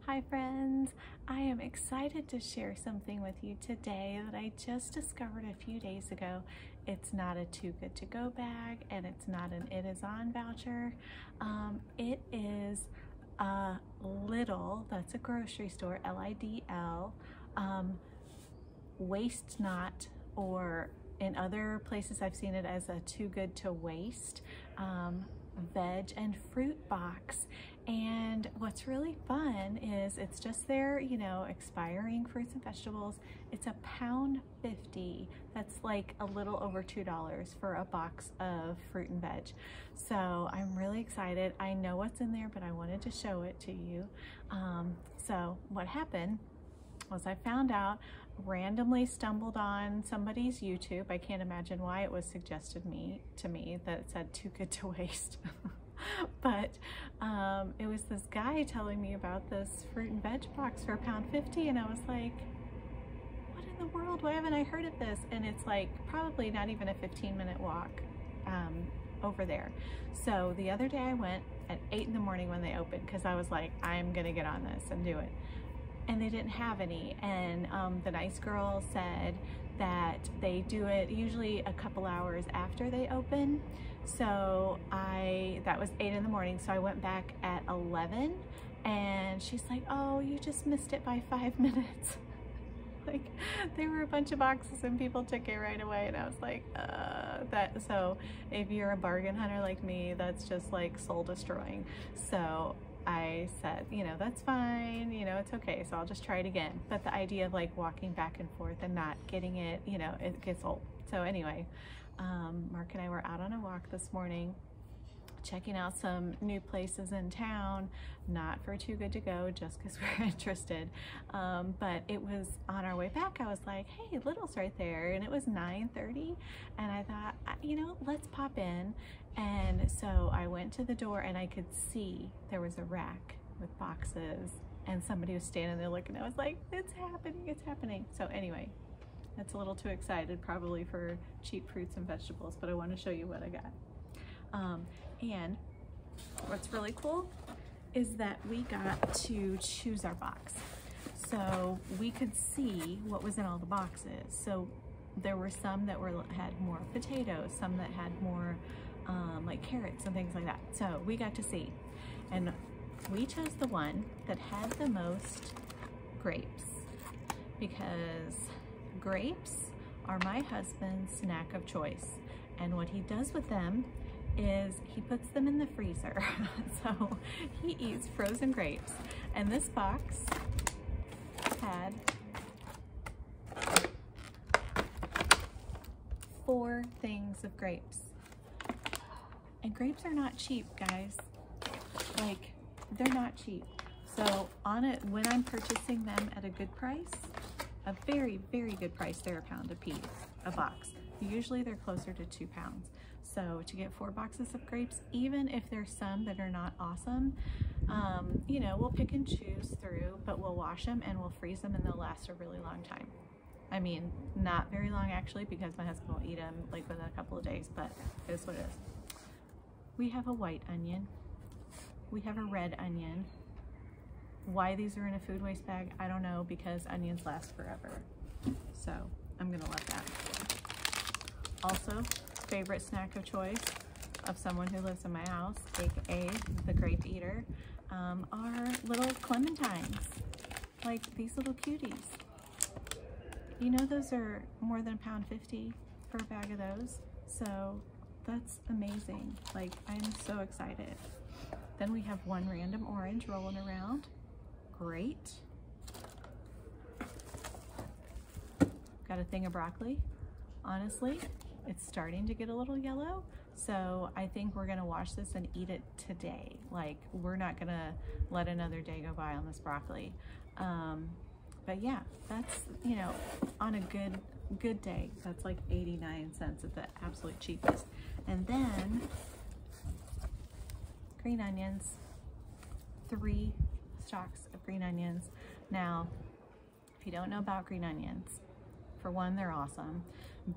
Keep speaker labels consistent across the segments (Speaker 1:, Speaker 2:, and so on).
Speaker 1: Hi friends, I am excited to share something with you today that I just discovered a few days ago. It's not a Too Good To Go bag and it's not an It Is On voucher. It is a Lidl, that's a grocery store, L-I-D-L, waste not, or in other places I've seen it as a Too Good To Waste veg and fruit box. And what's really fun is it's just their, expiring fruits and vegetables. It's £1.50. That's like a little over $2 for a box of fruit and veg. So I'm really excited. I know what's in there, but I wanted to show it to you. So what happened was I found out, randomly stumbled on somebody's YouTube. I can't imagine why it was suggested to me that it said Too Good To Waste. But it was this guy telling me about this fruit and veg box for £1.50, and I was like, what in the world? Why haven't I heard of this? And it's like probably not even a 15-minute walk over there. So the other day I went at 8 in the morning when they opened, because I was like, I'm gonna get on this and do it. And they didn't have any, and the nice girl said that they do it usually a couple hours after they open. So that was 8 in the morning, so I went back at 11, and she's like, oh, you just missed it by 5 minutes. Like, there were a bunch of boxes and people took it right away, and I was like, so if you're a bargain hunter like me, that's just like soul destroying. So I said, that's fine, it's okay, so I'll just try it again. But the idea of like walking back and forth and not getting it, it gets old. So anyway, Mark and I were out on a walk this morning, checking out some new places in town, not for Too Good To Go, just because we're interested. But it was on our way back, I was like, hey, Lidl's right there, and it was 9:30, and I thought, let's pop in. And so I went to the door, and I could see there was a rack with boxes, and somebody was standing there looking. I was like, it's happening, it's happening. So anyway, that's a little too excited probably for cheap fruits and vegetables, but I want to show you what I got. And what's really cool is that we got to choose our box. So we could see what was in all the boxes. So there were some that had more potatoes, some that had more like carrots and things like that. So we got to see, and we chose the one that had the most grapes, because grapes are my husband's snack of choice. And what he does with them is he puts them in the freezer. So he eats frozen grapes. And this box had 4 things of grapes. And grapes are not cheap, guys. Like, they're not cheap. So on it, when I'm purchasing them at a good price, a very, very good price, they're £1 a piece, a box. Usually they're closer to £2. So to get 4 boxes of grapes, even if there's some that are not awesome, we'll pick and choose through, but we'll wash them and we'll freeze them, and they'll last a really long time. I mean, not very long actually, because my husband will eat them like within a couple of days, but it is what it is. We have a white onion. We have a red onion. Why these are in a food waste bag, I don't know, because onions last forever. So I'm gonna let that. Also, favorite snack of choice of someone who lives in my house, aka the grape eater, are little clementines, like these little cuties. Those are more than £1.50 for a bag of those. So that's amazing. Like, I'm so excited. Then we have one random orange rolling around. Great. Got a thing of broccoli. Honestly, it's starting to get a little yellow, so I think we're gonna wash this and eat it today. Like, we're not gonna let another day go by on this broccoli. But yeah, that's, on a good day, that's like 89 cents at the absolute cheapest. And then green onions, 3 stalks of green onions. Now, if you don't know about green onions, for one, they're awesome,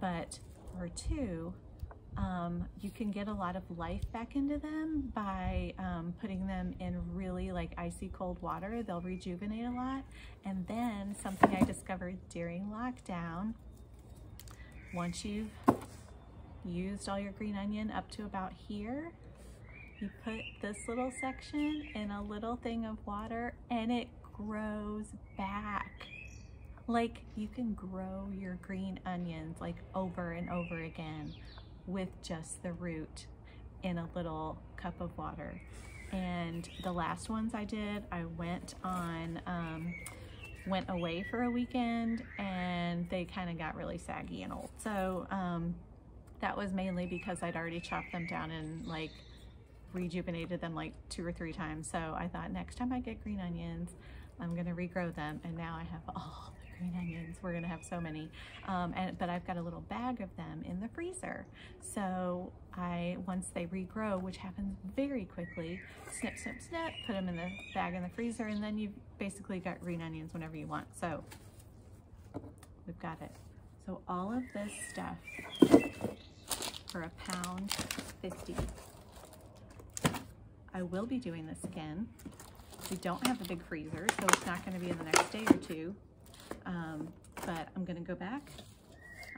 Speaker 1: but for 2, You can get a lot of life back into them by putting them in really like icy cold water. They'll rejuvenate a lot. And then something I discovered during lockdown, once you've used all your green onion up to about here, you put this little section in a little thing of water and it grows back. Like, you can grow your green onions like over and over again with just the root in a little cup of water. And the last ones I did, I went away for a weekend and they kind of got really saggy and old. So that was mainly because I'd already chopped them down and like rejuvenated them like 2 or 3 times. So I thought next time I get green onions, I'm gonna regrow them. And now I have all the green onions. We're gonna have so many. But I've got a little bag of them in the freezer. So once they regrow, which happens very quickly, snip, snip, snip, put them in the bag in the freezer, and then you've basically got green onions whenever you want. So we've got it. So all of this stuff for £1.50. I will be doing this again. We don't have a big freezer, so it's not going to be in the next day or 2. But I'm going to go back.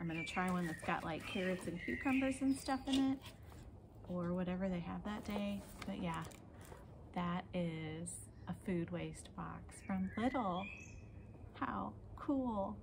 Speaker 1: I'm going to try one that's got like carrots and cucumbers and stuff in it, or whatever they have that day. But yeah, that is a food waste box from Lidl. How cool.